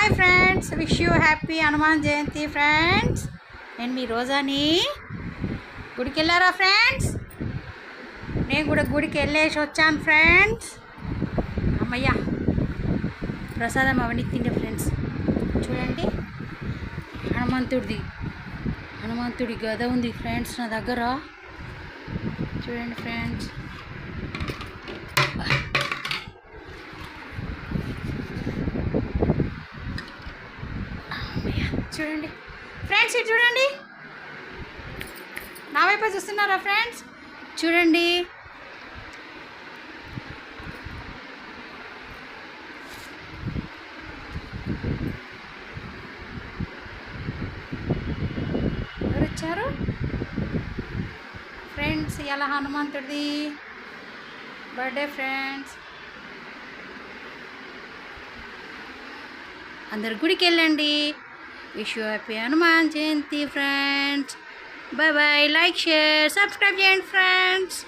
Hi friends, wish you happy Hanuman Jayanti friends. నేను మీ రోజాని. గుడికి వెళ్ళారా ఫ్రెండ్స్? నేను కూడా గుడికి వెళ్ళేసి వచ్చాను ఫ్రెండ్స్. అమ్మయ్య, ప్రసాదం అవన్నీ తిండే ఫ్రెండ్స్. చూడండి, హనుమంతుడి గద ఉంది ఫ్రెండ్స్ నా దగ్గర. చూడండి ఫ్రెండ్స్, చూడండి ఫ్రెండ్స్, ఇది చూడండి. నా వైపు చూస్తున్నారా ఫ్రెండ్స్? చూడండి, ఎవరు వచ్చారు ఫ్రెండ్స్? ఇలా హనుమంతుడిది బర్త్డే ఫ్రెండ్స్. అందరు గుడికి వెళ్ళండి. Wish you happy Hanuman Jayanti friends. Bye bye. Like, share, subscribe చేయండి ఫ్రెండ్స్.